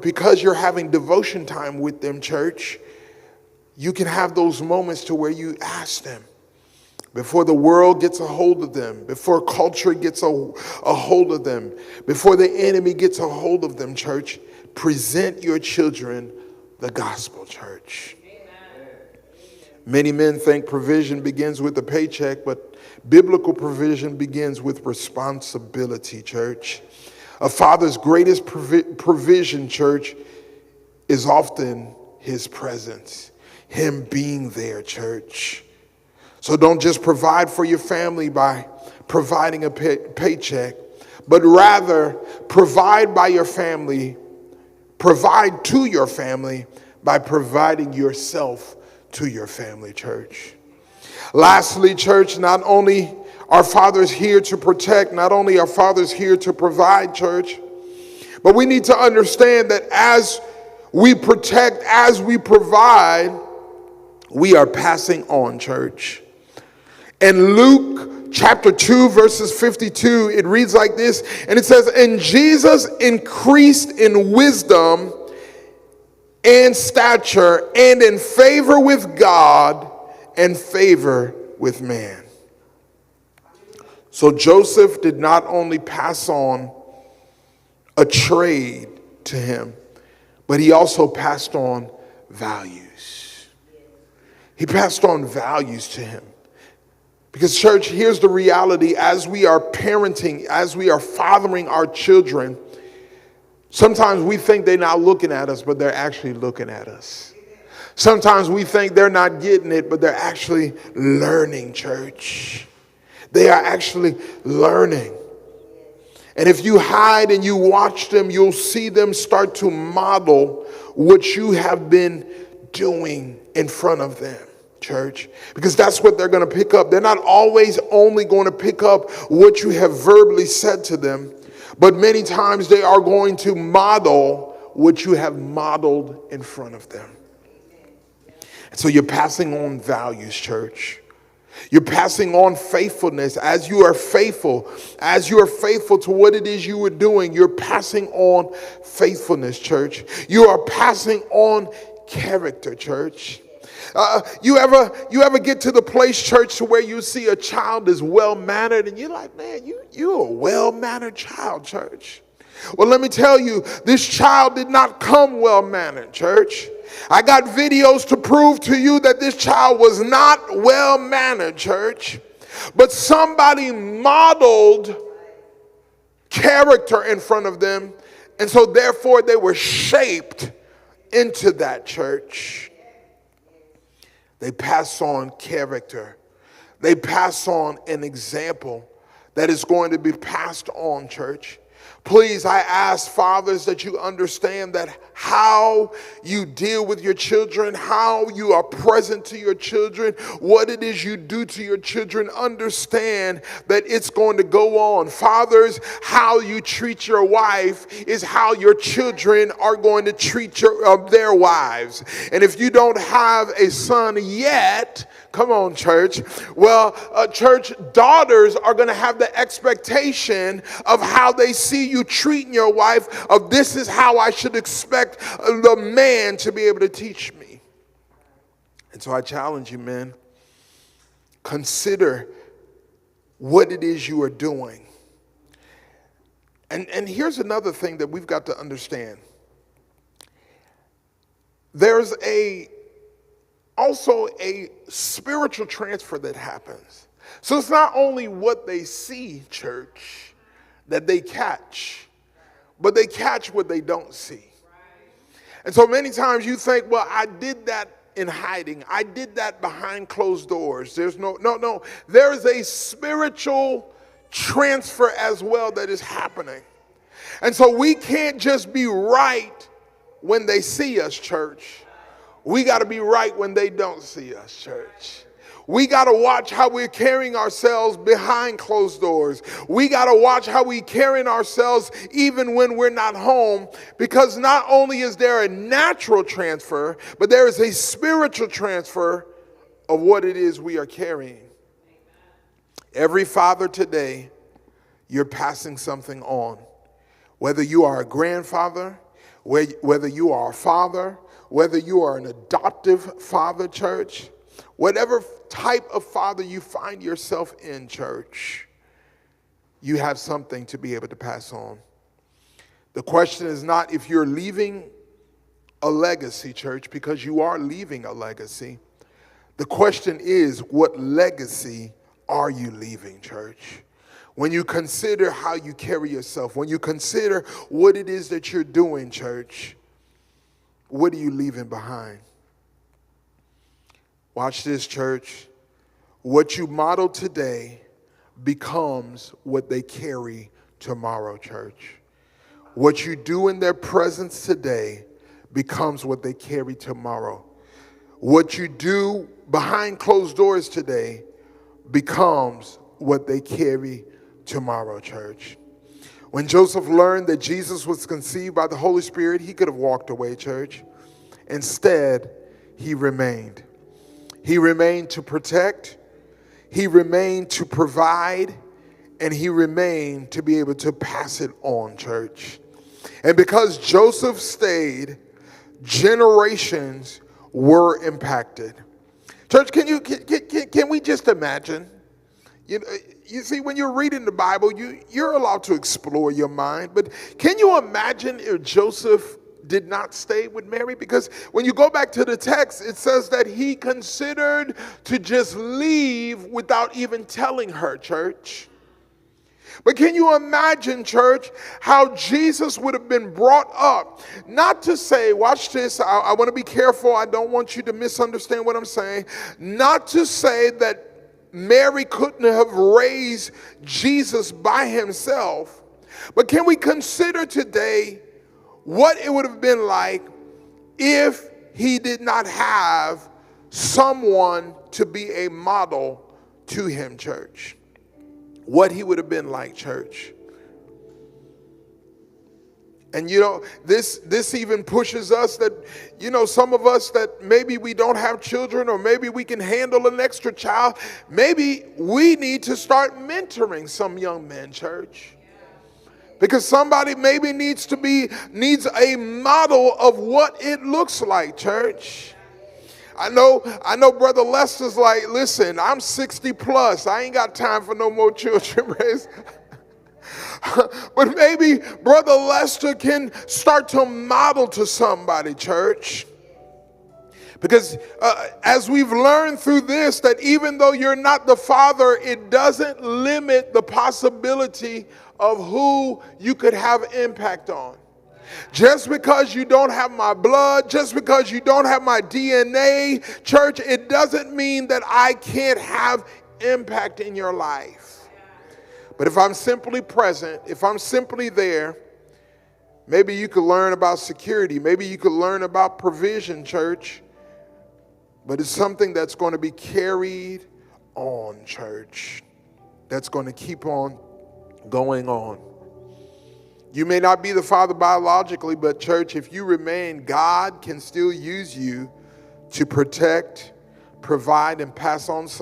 because you're having devotion time with them, church, you can have those moments to where you ask them, before the world gets a hold of them, before culture gets a hold of them, before the enemy gets a hold of them, church, present your children the gospel, church. Amen. Many men think provision begins with a paycheck, but biblical provision begins with responsibility, church. A father's greatest provision, church, is often his presence, him being there, church. So don't just provide for your family by providing a paycheck, but rather provide to your family by providing yourself to your family, church. Lastly, church, not only are fathers here to protect, not only are fathers here to provide, church, but we need to understand that as we protect, as we provide, we are passing on, church. In Luke chapter 2, verses 52, it reads like this, and it says, "And Jesus increased in wisdom and stature and in favor with God and favor with man." So Joseph did not only pass on a trade to him, but he also passed on values. He passed on values to him. Because, church, here's the reality. As we are parenting, as we are fathering our children, sometimes we think they're not looking at us, but they're actually looking at us. Sometimes we think they're not getting it, but they're actually learning, church. They are actually learning. And if you hide and you watch them, you'll see them start to model what you have been doing in front of them, church, because that's what they're going to pick up. They're not always only going to pick up what you have verbally said to them, but many times they are going to model what you have modeled in front of them. And so you're passing on values, church. You're passing on faithfulness. As you are faithful to what it is you were doing, you're passing on faithfulness, church. You are passing on character, church. You ever get to the place, church, to where you see a child is well-mannered and you're like, man, you're a well-mannered child, church. Well, let me tell you, this child did not come well-mannered, church. I got videos to prove to you that this child was not well-mannered, church. But somebody modeled character in front of them, and so therefore they were shaped into that, church. They pass on character. They pass on an example that is going to be passed on, church. Please, I ask fathers that you understand that how you deal with your children, how you are present to your children, what it is you do to your children, understand that it's going to go on. Fathers, how you treat your wife is how your children are going to treat their wives. And if you don't have a son yet, come on, church. Well, church, daughters are going to have the expectation of how they see you treating your wife, of this is how I should expect the man to be able to teach me. And so I challenge you, men, consider what it is you are doing. And here's another thing that we've got to understand. There's also a spiritual transfer that happens. So it's not only what they see, church, that they catch, but they catch what they don't see. And so many times you think, well, I did that in hiding. I did that behind closed doors. There's no. There is a spiritual transfer as well that is happening. And so we can't just be right when they see us, church. We got to be right when they don't see us, church. We got to watch how we're carrying ourselves behind closed doors. We got to watch how we're carrying ourselves even when we're not home, because not only is there a natural transfer, but there is a spiritual transfer of what it is we are carrying. Every father today, you're passing something on. Whether you are a grandfather, Whether you are a father, whether you are an adoptive father, church, whatever type of father you find yourself in, church, you have something to be able to pass on. The question is not if you're leaving a legacy, church, because you are leaving a legacy. The question is, what legacy are you leaving, church? When you consider how you carry yourself, when you consider what it is that you're doing, church, what are you leaving behind? Watch this, church. What you model today becomes what they carry tomorrow, church. What you do in their presence today becomes what they carry tomorrow. What you do behind closed doors today becomes what they carry tomorrow, church. When Joseph learned that Jesus was conceived by the Holy Spirit, he could have walked away, church. Instead, he remained. He remained to protect, he remained to provide, and he remained to be able to pass it on, church. And because Joseph stayed, generations were impacted. Church, can we just imagine? You see, when you're reading the Bible, you're allowed to explore your mind. But can you imagine if Joseph did not stay with Mary? Because when you go back to the text, it says that he considered to just leave without even telling her, church. But can you imagine, church, how Jesus would have been brought up? Not to say, watch this, I want to be careful. I don't want you to misunderstand what I'm saying. Not to say that Mary couldn't have raised Jesus by himself. But can we consider today what it would have been like if he did not have someone to be a model to him, church? What he would have been like, church. And this even pushes us that, some of us that maybe we don't have children, or maybe we can handle an extra child. Maybe we need to start mentoring some young men, church. Because somebody maybe needs a model of what it looks like, church. I know Brother Lester's like, listen, I'm 60 plus. I ain't got time for no more children. But maybe Brother Lester can start to model to somebody, church. Because as we've learned through this, that even though you're not the father, it doesn't limit the possibility of who you could have impact on. Just because you don't have my blood, just because you don't have my DNA, church, it doesn't mean that I can't have impact in your life. But if I'm simply present, if I'm simply there, maybe you could learn about security. Maybe you could learn about provision, church. But it's something that's going to be carried on, church. That's going to keep on going on. You may not be the father biologically, but church, if you remain, God can still use you to protect, provide, and pass on something.